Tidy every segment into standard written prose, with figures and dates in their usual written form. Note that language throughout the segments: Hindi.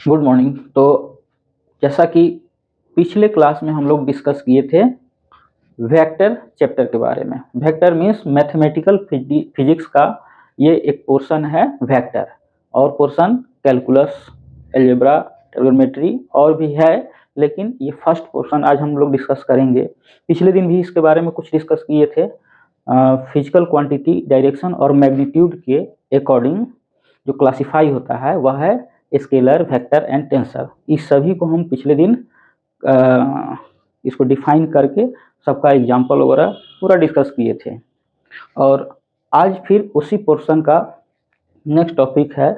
Good morning. तो जैसा कि पिछले क्लास में हम लोग डिस्कस किए थे वेक्टर चैप्टर के बारे में। वेक्टर मीन्स मैथमेटिकल फिजिक्स का ये एक पोर्शन है वेक्टर, और पोर्शन कैलकुलस, अलजेब्रा, ट्रिग्नोमेट्री और भी है, लेकिन ये फर्स्ट पोर्शन आज हम लोग डिस्कस करेंगे। पिछले दिन भी इसके बारे में कुछ डिस्कस किए थे। फिजिकल क्वांटिटी, डायरेक्शन और मैग्नीट्यूड के अकॉर्डिंग जो क्लासिफाई होता है वह है स्केलर, वेक्टर एंड टेंसर। इस सभी को हम पिछले दिन इसको डिफाइन करके सबका एग्जाम्पल वगैरह पूरा डिस्कस किए थे। और आज फिर उसी पोर्शन का नेक्स्ट टॉपिक है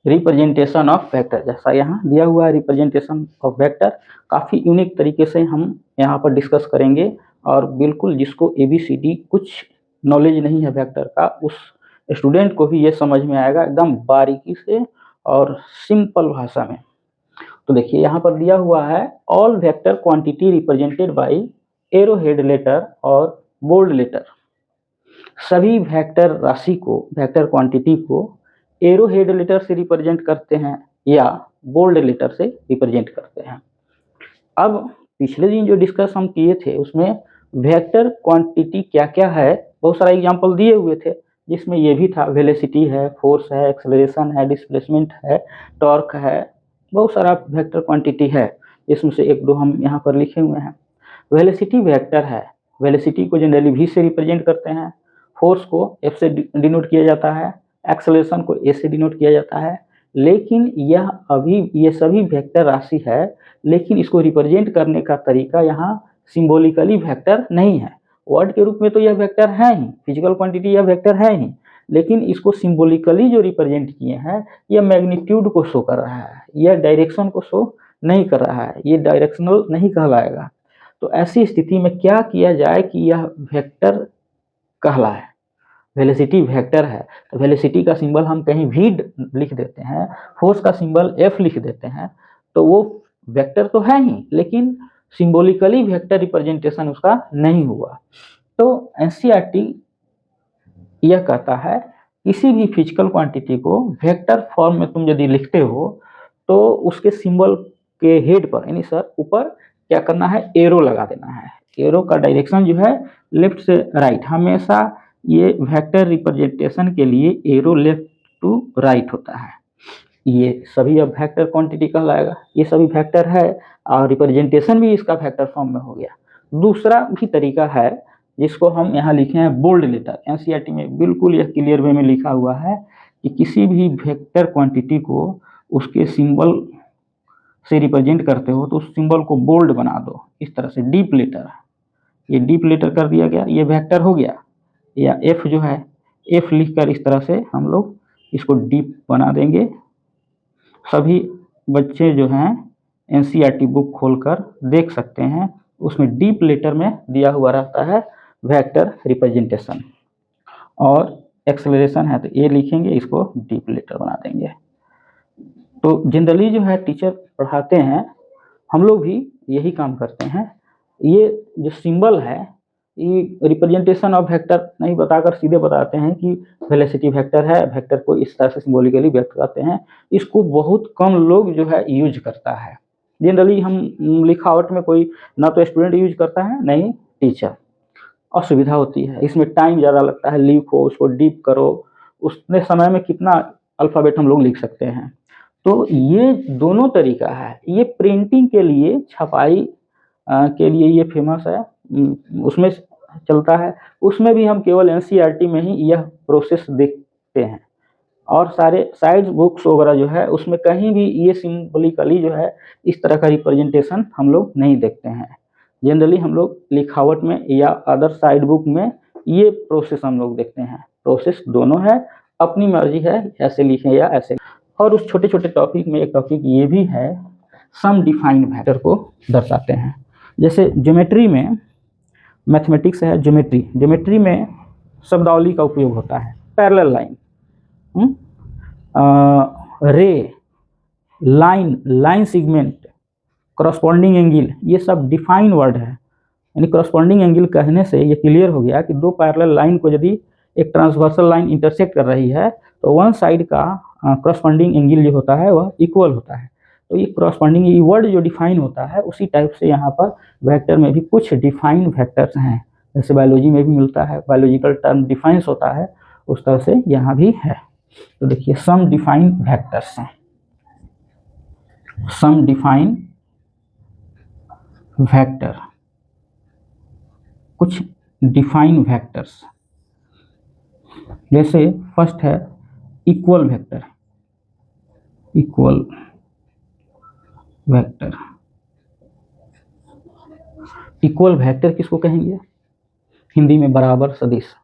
रिप्रेजेंटेशन ऑफ वेक्टर। जैसा यहाँ दिया हुआ है रिप्रेजेंटेशन ऑफ वेक्टर, काफ़ी यूनिक तरीके से हम यहाँ पर डिस्कस करेंगे। और बिल्कुल जिसको ABCD कुछ नॉलेज नहीं है वेक्टर का, उस स्टूडेंट को भी ये समझ में आएगा एकदम बारीकी से और सिंपल भाषा में। तो देखिए यहाँ पर दिया हुआ है all vector quantity represented by arrow head letter और बोल्ड लेटर। सभी वेक्टर राशि को, वेक्टर क्वांटिटी को एरो हेड लेटर से रिप्रेजेंट करते हैं या बोल्ड लेटर से रिप्रेजेंट करते हैं। अब पिछले दिन जो डिस्कस हम किए थे उसमें वेक्टर क्वांटिटी क्या क्या है, बहुत सारा एग्जांपल दिए हुए थे, जिसमें ये भी था वेलोसिटी है, फोर्स है, एक्सेलरेशन है, डिस्प्लेसमेंट है, टॉर्क है, बहुत सारा वेक्टर क्वांटिटी है। इसमें से एक दो हम यहाँ पर लिखे हुए हैं। वेलोसिटी वेक्टर है, वेलोसिटी को जनरली V से रिप्रेजेंट करते हैं, फोर्स को F से डिनोट किया जाता है, एक्सेलरेशन को A से डिनोट किया जाता है। लेकिन यह अभी ये सभी वेक्टर राशि है, लेकिन इसको रिप्रेजेंट करने का तरीका यहाँ सिंबॉलिकली वेक्टर नहीं है। वर्ड के रूप में तो यह वेक्टर है ही, फिजिकल क्वांटिटी यह वेक्टर है ही, लेकिन इसको सिंबॉलिकली जो रिप्रेजेंट किए हैं यह मैग्नीट्यूड को शो कर रहा है, यह डायरेक्शन को शो नहीं कर रहा है, ये डायरेक्शनल नहीं कहलाएगा। तो ऐसी स्थिति में क्या किया जाए कि यह वेक्टर कहलाए। वेलोसिटी वेक्टर है तो वेलोसिटी का सिंबल हम कहीं भी लिख देते हैं, फोर्स का सिंबल F लिख देते हैं, तो वो वेक्टर तो है ही, लेकिन सिंबॉलिकली वेक्टर रिप्रेजेंटेशन उसका नहीं हुआ। तो NCERT यह कहता है किसी भी फिजिकल क्वांटिटी को वेक्टर फॉर्म में तुम यदि लिखते हो तो उसके सिंबल के हेड पर यानी सर ऊपर क्या करना है, एरो लगा देना है। एरो का डायरेक्शन जो है लेफ्ट से राइट, हमेशा ये वेक्टर रिप्रेजेंटेशन के लिए एरो लेफ्ट टू राइट होता है। ये सभी अब वेक्टर क्वांटिटी कहलाएगा, ये सभी वेक्टर है और रिप्रेजेंटेशन भी इसका वेक्टर फॉर्म में हो गया। दूसरा भी तरीका है जिसको हम यहाँ लिखे हैं बोल्ड लेटर। NCERT में बिल्कुल यह क्लियर वे में लिखा हुआ है कि किसी भी वेक्टर क्वांटिटी को उसके सिंबल से रिप्रेजेंट करते हो तो उस सिंबल को बोल्ड बना दो, इस तरह से डीप लेटर। ये डीप लेटर कर दिया गया, ये वेक्टर हो गया। या F जो है, F लिखकर इस तरह से हम लोग इसको डीप बना देंगे। सभी बच्चे जो हैं NCERT बुक खोलकर देख सकते हैं, उसमें डीप लेटर में दिया हुआ रहता है वेक्टर रिप्रेजेंटेशन। और एक्सेलरेशन है तो A लिखेंगे, इसको डीप लेटर बना देंगे। तो जनरली जो है टीचर पढ़ाते हैं, हम लोग भी यही काम करते हैं। ये जो सिंबल है ये रिप्रेजेंटेशन ऑफ वेक्टर नहीं बताकर सीधे बताते हैं कि वेलोसिटी वेक्टर है, वेक्टर को इस तरह से सिंबॉलिकली व्यक्त करते हैं। इसको बहुत कम लोग जो है यूज करता है। जनरली हम लिखावट में कोई ना तो स्टूडेंट यूज करता है नहीं टीचर। असुविधा होती है, इसमें टाइम ज़्यादा लगता है, लिखो उसको डीप करो, उतने समय में कितना अल्फ़ाबेट हम लोग लिख सकते हैं। तो ये दोनों तरीका है। ये प्रिंटिंग के लिए, छपाई के लिए ये फेमस है, उसमें चलता है। उसमें भी हम केवल NCERT में ही यह प्रोसेस देखते हैं, और सारे साइड बुक्स वगैरह जो है उसमें कहीं भी ये सिंबॉलिकली जो है इस तरह का रिप्रेजेंटेशन हम लोग नहीं देखते हैं। जनरली हम लोग लिखावट में या अदर साइड बुक में ये प्रोसेस हम लोग देखते हैं। प्रोसेस दोनों है, अपनी मर्जी है ऐसे लिखें या ऐसे। और उस छोटे छोटे टॉपिक में एक टॉपिक ये भी है, सम डिफाइंड वेक्टर को दर्शाते हैं। जैसे ज्योमेट्री में, मैथमेटिक्स है ज्योमेट्री, ज्योमेट्री में शब्दावली का उपयोग होता है। पैरेलल लाइन, रे, line, line segment, corresponding angle, ये सब डिफाइन वर्ड है। यानी करस्पॉन्डिंग एंगल कहने से ये क्लियर हो गया कि दो पैरेलल लाइन को यदि एक ट्रांसवर्सल लाइन इंटरसेक्ट कर रही है तो वन साइड का करस्पॉन्डिंग एंगल जो होता है वह इक्वल होता है। तो ये क्रॉसपॉन्डिंग ये वर्ड जो डिफाइन होता है उसी टाइप से यहाँ पर वेक्टर में भी कुछ डिफाइन वेक्टर्स हैं, जैसे बायोलॉजी में भी मिलता है, बायोलॉजिकल टर्म डिफाइंस होता है उस तरह से यहाँ भी है। तो देखिए सम डिफाइन वेक्टर्स हैं, सम डिफाइन वेक्टर, कुछ डिफाइन वेक्टर्स, जैसे फर्स्ट है equal vector, equal vector. Equal vector किसको कहेंगे? हिंदी में बराबर सदिश,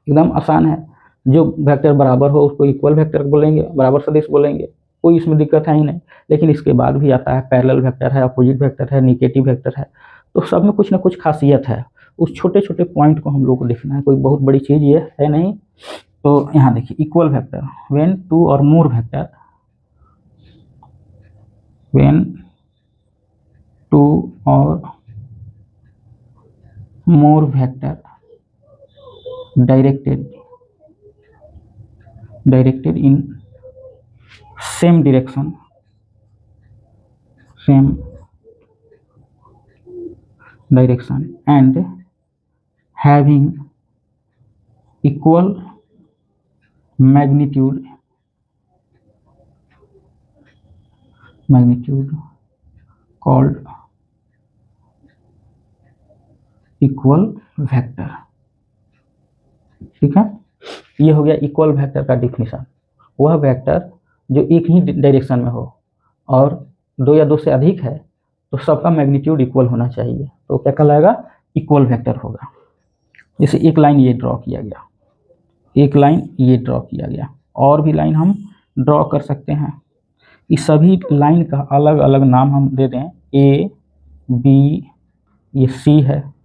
एकदम आसान है, जो वेक्टर बराबर हो उसको इक्वल वेक्टर बोलेंगे, बराबर सदिश बोलेंगे, कोई इसमें दिक्कत है ही नहीं। लेकिन इसके बाद भी आता है पैरेलल वेक्टर है, अपोजिट वेक्टर है, निगेटिव वेक्टर है, तो सब में कुछ ना कुछ खासियत है। उस छोटे छोटे पॉइंट को हम लोग को देखना है, कोई बहुत बड़ी चीज़ ये है नहीं। तो यहाँ देखिए equal vector, when two or more vector, when two or more vector directed in same direction and having equal magnitude called equal vector. ठीक है, ये हो गया इक्वल वेक्टर का डिफिनीशन। वह वेक्टर जो एक ही डायरेक्शन में हो और दो या दो से अधिक है तो सबका मैग्नीट्यूड इक्वल होना चाहिए, तो क्या कहलाएगा? इक्वल वेक्टर होगा। जैसे एक लाइन ये ड्रॉ किया गया, एक लाइन ये ड्रॉ किया गया, और भी लाइन हम ड्रॉ कर सकते हैं। इस सभी लाइन का अलग अलग नाम हम दे दें, ए बी, ये सी है,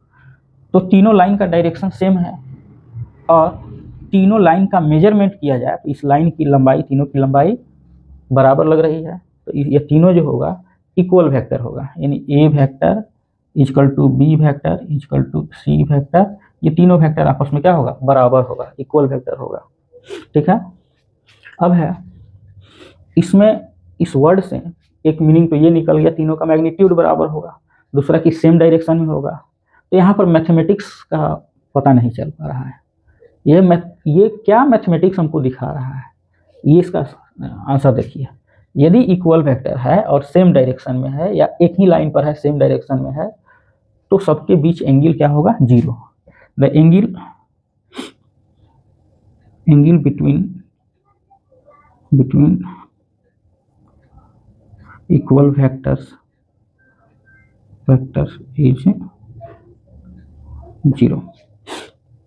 तो तीनों लाइन का डायरेक्शन सेम है और तीनों लाइन का मेजरमेंट किया जाए तो इस लाइन की लंबाई, तीनों की लंबाई बराबर लग रही है, तो ये तीनों जो होगा इक्वल वेक्टर होगा। यानी A vector equal to B vector equal to C vector, ये तीनों वेक्टर आपस में क्या होगा? बराबर होगा, इक्वल वेक्टर होगा। ठीक है, अब है इसमें इस वर्ड से एक मीनिंग तो ये निकल गया, तीनों का मैग्नीट्यूड बराबर होगा, दूसरा कि सेम डायरेक्शन में होगा। तो यहाँ पर मैथमेटिक्स का पता नहीं चल पा रहा है, ये क्या मैथमेटिक्स हमको दिखा रहा है, ये इसका आंसर देखिए। यदि इक्वल वेक्टर है और सेम डायरेक्शन में है या एक ही लाइन पर है, सेम डायरेक्शन में है, तो सबके बीच एंगल क्या होगा? Zero. The angle between equal vectors is zero.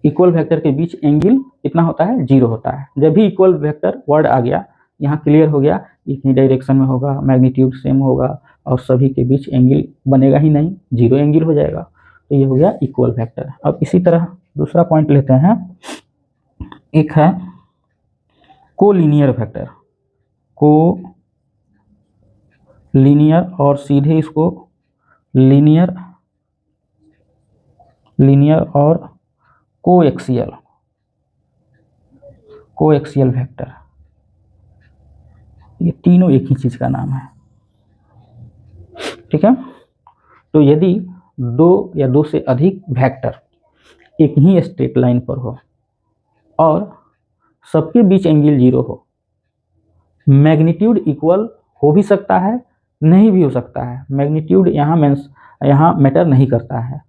Equal vector के बीच एंगल कितना होता है? जीरो होता है। जब भी इक्वल वेक्टर वर्ड आ गया, यहाँ क्लियर हो गया, एक ही डायरेक्शन में होगा, मैग्नीट्यूड सेम होगा और सभी के बीच एंगल बनेगा ही नहीं, जीरो एंगल हो जाएगा, तो ये हो गया इक्वल वेक्टर। अब इसी तरह दूसरा पॉइंट लेते हैं, एक है कोलिनियर वेक्टर, कोलिनियर, और सीधे इसको लीनियर और कोएक्सियल वेक्टर, ये तीनों एक ही चीज का नाम है। ठीक है, तो यदि दो या दो से अधिक वेक्टर एक ही स्ट्रेट लाइन पर हो और सबके बीच एंगल जीरो हो, मैग्नीट्यूड इक्वल हो भी सकता है, नहीं भी हो सकता है, मैग्नीट्यूड यहाँ मैटर नहीं करता है।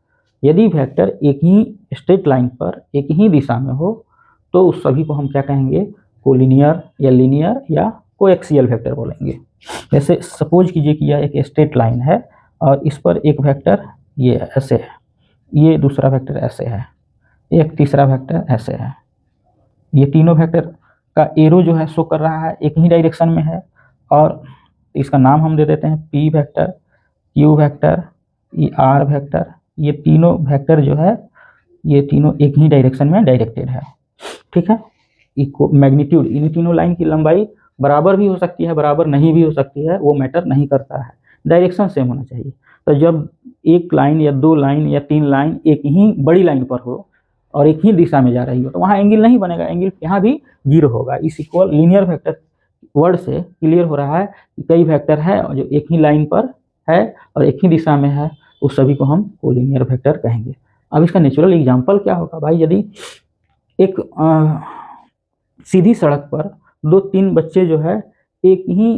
यदि वेक्टर एक ही स्ट्रेट लाइन पर एक ही दिशा में हो तो उस सभी को हम क्या कहेंगे? कोलिनियर या लीनियर या कोएक्सियल वेक्टर बोलेंगे। जैसे सपोज कीजिए कि यह एक स्ट्रेट लाइन है और इस पर एक वेक्टर ये ऐसे है, ये दूसरा वेक्टर ऐसे है, एक तीसरा वेक्टर ऐसे है, ये तीनों वेक्टर का एरो जो है शो कर रहा है एक ही डायरेक्शन में है, और इसका नाम हम दे देते हैं पी वेक्टर, क्यू वेक्टर, ये आर वेक्टर। ये तीनों वेक्टर जो है ये तीनों एक ही डायरेक्शन में डायरेक्टेड है। ठीक है, मैग्नीट्यूड, इन तीनों लाइन की लंबाई बराबर भी हो सकती है, बराबर नहीं भी हो सकती है, वो मैटर नहीं करता है, डायरेक्शन सेम होना चाहिए। तो जब एक लाइन या दो लाइन या तीन लाइन एक ही बड़ी लाइन पर हो और एक ही दिशा में जा रही हो तो वहाँ एंगल नहीं बनेगा, एंगल यहाँ भी जीरो होगा। इस इक्वल लीनियर वेक्टर वर्ड से क्लियर हो रहा है कि कई वेक्टर है जो एक ही लाइन पर है और एक ही दिशा में है, उस सभी को हम कोलिनियर वेक्टर कहेंगे। अब इसका नेचुरल एग्जाम्पल क्या होगा भाई? यदि एक सीधी सड़क पर 2-3 बच्चे जो है एक ही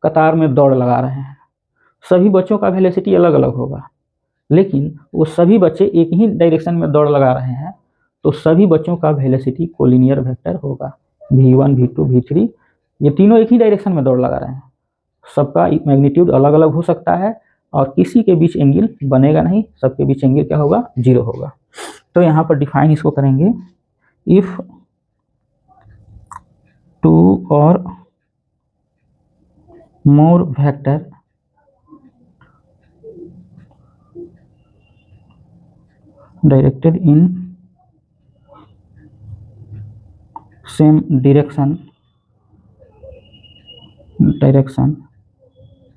कतार में दौड़ लगा रहे हैं, सभी बच्चों का वेलोसिटी अलग अलग होगा, लेकिन वो सभी बच्चे एक ही डायरेक्शन में दौड़ लगा रहे हैं, तो सभी बच्चों का वेलोसिटी कोलिनियर वेक्टर होगा। v1 v2 v3 ये तीनों एक ही डायरेक्शन में दौड़ लगा रहे हैं, सबका मैग्नीट्यूड अलग अलग हो सकता है और किसी के बीच एंगल बनेगा नहीं, सबके बीच एंगल क्या होगा? 0 होगा। तो यहाँ पर डिफाइन इसको करेंगे, इफ 2 और more vector directed in same direction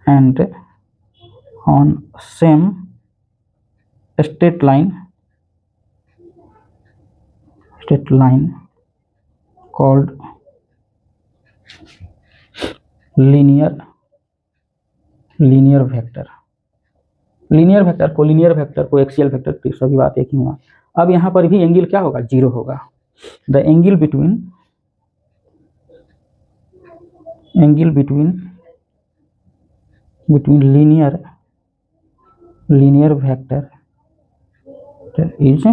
and on same straight line called linear vector। Linear vector, collinear vector, coaxial vector, तो सभी बात एक ही हुआ। अब यहाँ पर भी एंगल क्या होगा? 0 होगा। The angle between linear vector is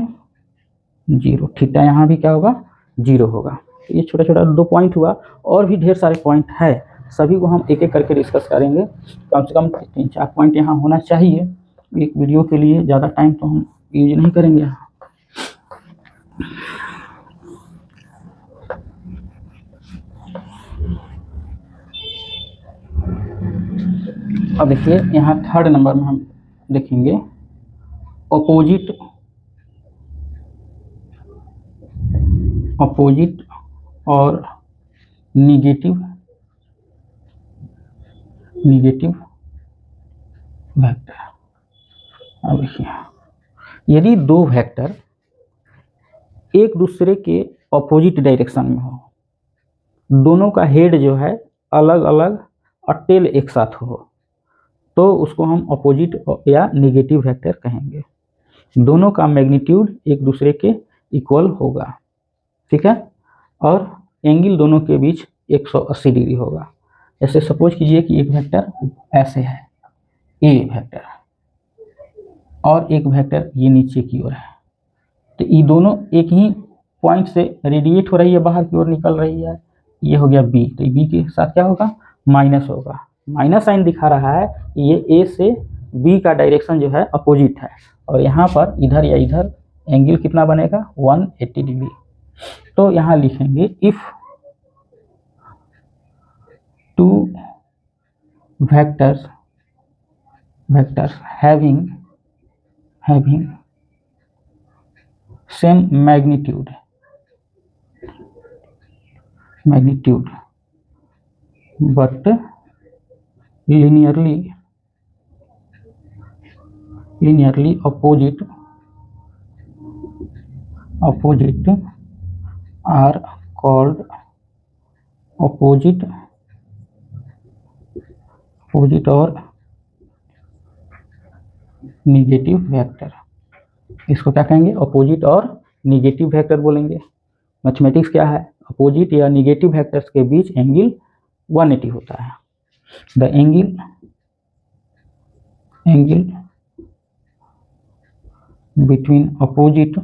0। Theta यहाँ भी क्या होगा? 0 होगा। ये छोटा छोटा 2 पॉइंट हुआ, और भी ढेर सारे पॉइंट है, सभी को हम एक एक करके डिस्कस करेंगे। कम से कम 3-4 पॉइंट यहाँ होना चाहिए एक वीडियो के लिए, ज़्यादा टाइम तो हम यूज नहीं करेंगे। अब देखिए यहाँ 3rd नंबर में हम देखेंगे अपोजिट और निगेटिव वेक्टर। अब देखिए, यदि 2 वेक्टर एक दूसरे के अपोजिट डायरेक्शन में हो, दोनों का हेड जो है अलग अलग और टेल एक साथ हो, तो उसको हम अपोजिट या निगेटिव वेक्टर कहेंगे। दोनों का मैग्नीट्यूड एक दूसरे के इक्वल होगा, ठीक है, और एंगल दोनों के बीच 180 डिग्री होगा। जैसे सपोज कीजिए कि एक वेक्टर ऐसे है, ए वेक्टर, और एक वेक्टर ये नीचे की ओर है, तो ये दोनों एक ही पॉइंट से रेडिएट हो रही है, बाहर की ओर निकल रही है। ये हो गया बी, तो बी के साथ क्या होगा? माइनस होगा। माइनस साइन दिखा रहा है ये ए से बी का डायरेक्शन जो है अपोजिट है, और यहाँ पर इधर या इधर एंगल कितना बनेगा? 180 डिग्री। तो यहाँ लिखेंगे if 2 vectors having same magnitude but linearly opposite are called opposite और निगेटिव वेक्टर। इसको क्या कहेंगे? अपोजिट और निगेटिव वेक्टर बोलेंगे। मैथमेटिक्स क्या है? अपोजिट या निगेटिव वेक्टर्स के बीच एंगल 180 होता है। The angle between opposite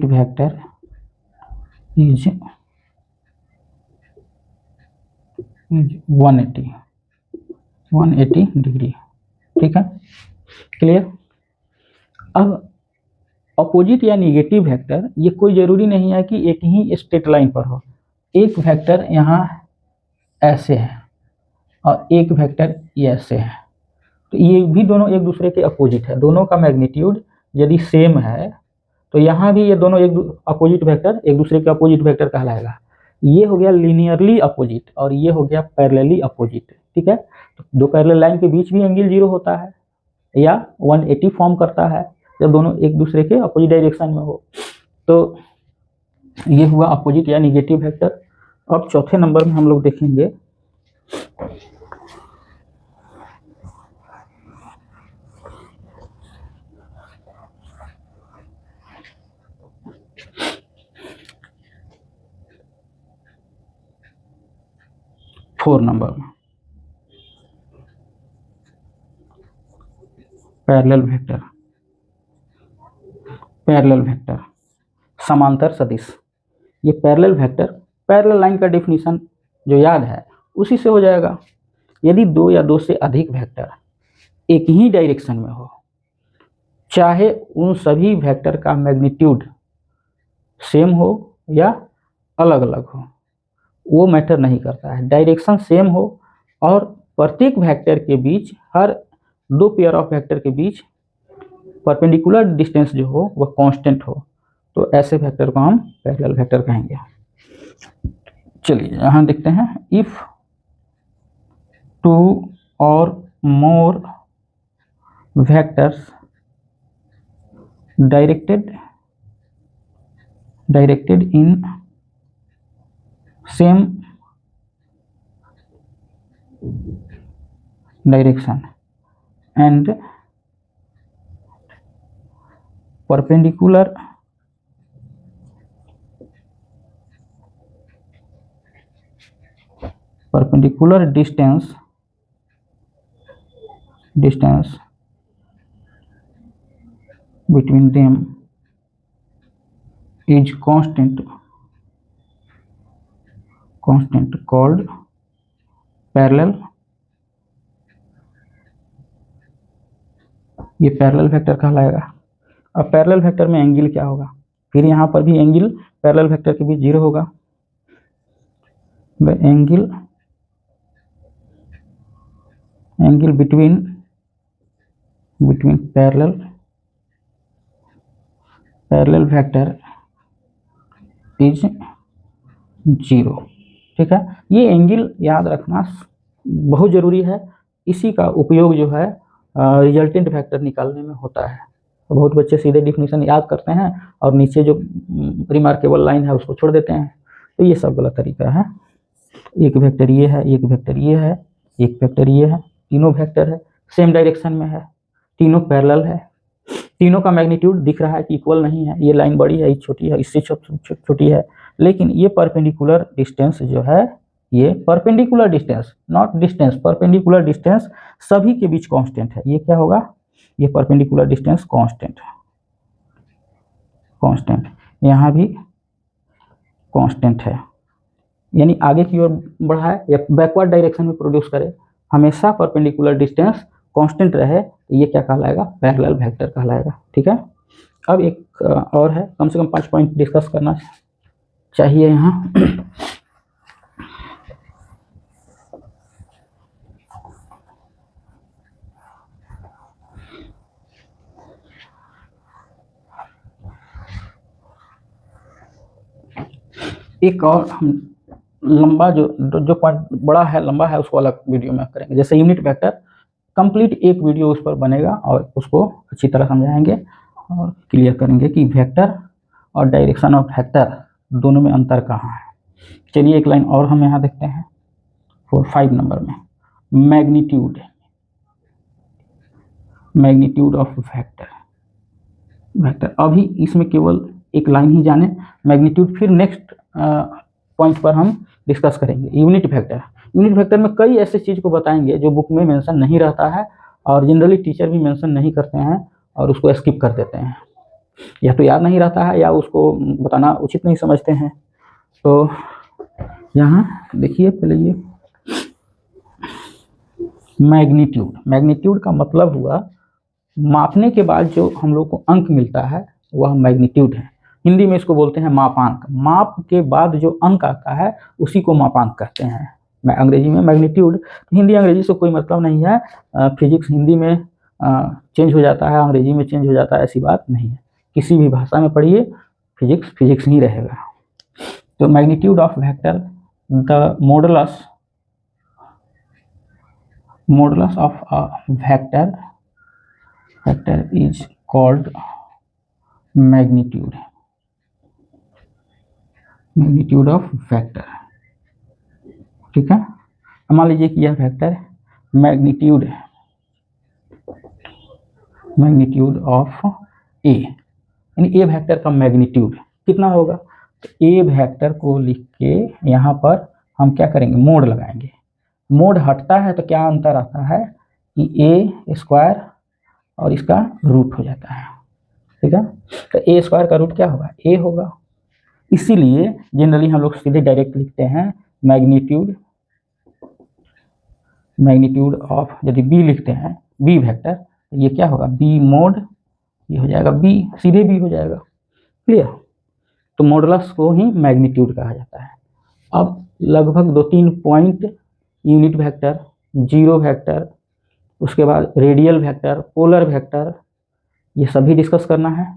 vector is 180 degree, ठीक है, क्लियर। अब अपोजिट या निगेटिव वेक्टर ये कोई ज़रूरी नहीं है कि एक ही स्ट्रेट लाइन पर हो। एक वेक्टर यहाँ ऐसे है और एक वेक्टर ये ऐसे है, तो ये भी दोनों एक दूसरे के अपोजिट है। दोनों का मैग्नीट्यूड यदि सेम है तो यहाँ भी ये दोनों एक अपोजिट वेक्टर एक दूसरे के अपोजिट वेक्टर कहलाएगा। ये हो गया लीनियरली अपोजिट और ये हो गया पैरेलली अपोजिट, ठीक है। तो दो पैरेलल लाइन के बीच भी एंगल 0 होता है या 180 फॉर्म करता है जब दोनों एक दूसरे के अपोजिट डायरेक्शन में हो। तो ये हुआ अपोजिट या निगेटिव वेक्टर। अब चौथे नंबर में हम लोग देखेंगे फोर नंबर में पैरेलल वेक्टर। पैरेलल वेक्टर समांतर सदिश। ये पैरेलल वेक्टर, पैरेलल लाइन का डेफिनेशन जो याद है उसी से हो जाएगा। यदि दो या दो से अधिक वेक्टर एक ही डायरेक्शन में हो, चाहे उन सभी वेक्टर का मैग्नीट्यूड सेम हो या अलग अलग हो, वो मैटर नहीं करता है। डायरेक्शन सेम हो और प्रत्येक वेक्टर के बीच, हर दो पेयर ऑफ वेक्टर के बीच परपेंडिकुलर डिस्टेंस जो हो वह कांस्टेंट हो, तो ऐसे वेक्टर को हम पैरेलल वेक्टर कहेंगे। चलिए यहाँ देखते हैं, if two or more vectors directed in same direction and perpendicular distance between them is constant called parallel. ये पैरेलल वेक्टर कहलाएगा। अब पैरेलल वेक्टर में एंगल क्या होगा, फिर यहाँ पर भी एंगल पैरेलल वेक्टर के बीच जीरो होगा। Angle between parallel vector is zero. ठीक है, ये एंगल याद रखना बहुत ज़रूरी है। इसी का उपयोग जो है रिजल्टेंट वेक्टर निकालने में होता है। बहुत बच्चे सीधे डिफिनीशन याद करते हैं और नीचे जो रिमार्केबल लाइन है उसको छोड़ देते हैं, तो ये सब गलत तरीका है। एक वेक्टर ये है, एक वेक्टर ये है, एक वेक्टर ये है, तीनों वेक्टर है, सेम डायरेक्शन में है, तीनों पैरेलल है, तीनों का मैग्नीट्यूड दिख रहा है कि इक्वल नहीं है। ये लाइन बड़ी है, ये छोटी है, इससे छोटी है, लेकिन ये परपेंडिकुलर डिस्टेंस जो है, ये perpendicular distance, not distance, perpendicular distance सभी के बीच कांस्टेंट है। ये क्या होगा, ये परपेंडिकुलर डिस्टेंस कांस्टेंट यहाँ भी कांस्टेंट है, यानी आगे की ओर बढ़ाए या बैकवर्ड डायरेक्शन में प्रोड्यूस करे, हमेशा परपेंडिकुलर डिस्टेंस कांस्टेंट रहे, तो ये क्या कहलाएगा, पैरेलल वेक्टर कहलाएगा। ठीक है, अब एक और है, कम से कम 5 पॉइंट डिस्कस करना चाहिए यहाँ। एक और हम लंबा जो पॉइंट बड़ा है, लंबा है, उसको अलग वीडियो में करेंगे। जैसे यूनिट वेक्टर, कंप्लीट एक वीडियो उस पर बनेगा और उसको अच्छी तरह समझाएंगे और क्लियर करेंगे कि वेक्टर और डायरेक्शन ऑफ वेक्टर दोनों में अंतर कहाँ है। चलिए एक लाइन और हम यहाँ देखते हैं 5 नंबर में, मैग्नीट्यूड ऑफ वेक्टर। अभी इसमें केवल एक लाइन ही जाने मैग्नीट्यूड, फिर नेक्स्ट पॉइंट पर हम डिस्कस करेंगे यूनिट वेक्टर में कई ऐसे चीज़ को बताएंगे जो बुक में मेंशन नहीं रहता है और जनरली टीचर भी मेंशन नहीं करते हैं और उसको स्किप कर देते हैं, या तो याद नहीं रहता है या उसको बताना उचित नहीं समझते हैं। तो यहाँ देखिए पहले ये मैग्नीट्यूड का मतलब हुआ मापने के बाद जो हम लोग को अंक मिलता है वह मैग्नीट्यूड है। हिंदी में इसको बोलते हैं मापांक। माप के बाद जो अंक आता है उसी को मापांक कहते हैं। मैं अंग्रेजी में मैग्नीट्यूड, हिंदी अंग्रेजी से कोई मतलब नहीं है। फिजिक्स हिंदी में चेंज हो जाता है, अंग्रेजी में चेंज हो जाता है, ऐसी बात नहीं है। किसी भी भाषा में पढ़िए, फिजिक्स ही रहेगा। तो magnitude of vector, the modulus of a vector is called magnitude of vector. ठीक है। मान लीजिए कि यह वेक्टर मैग्नीट्यूड है, मैग्नीट्यूड ऑफ ए, यानी ए वेक्टर का मैग्नीट्यूड कितना होगा। तो ए वेक्टर को लिख के यहाँ पर हम क्या करेंगे, मोड लगाएंगे। मोड हटता है तो क्या अंतर आता है कि ए स्क्वायर और इसका रूट हो जाता है, ठीक है। तो ए स्क्वायर का रूट क्या होगा, ए होगा। इसीलिए जनरली हम लोग सीधे डायरेक्ट लिखते हैं मैग्नीट्यूड, मैग्नीट्यूड ऑफ, यदि बी लिखते हैं बी वेक्टर, ये क्या होगा बी मोड, ये हो जाएगा बी, सीधे बी हो जाएगा, क्लियर। तो मॉडुलस को ही मैग्नीट्यूड कहा जाता है। अब लगभग 2-3 point, unit vector, zero vector, उसके बाद रेडियल वेक्टर, पोलर वेक्टर, ये सभी डिस्कस करना है,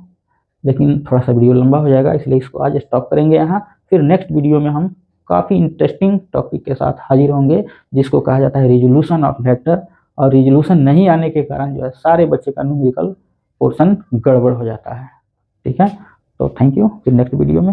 लेकिन थोड़ा सा वीडियो लंबा हो जाएगा, इसलिए इसको आज स्टॉप करेंगे यहाँ। फिर नेक्स्ट वीडियो में हम काफ़ी इंटरेस्टिंग टॉपिक के साथ हाजिर होंगे, जिसको कहा जाता है रिजोल्यूशन ऑफ वेक्टर। और रिजोल्यूशन नहीं आने के कारण जो है सारे बच्चे का न्यूमेरिकल पोर्शन गड़बड़ हो जाता है, ठीक है। तो थैंक यू, फिर नेक्स्ट वीडियो में।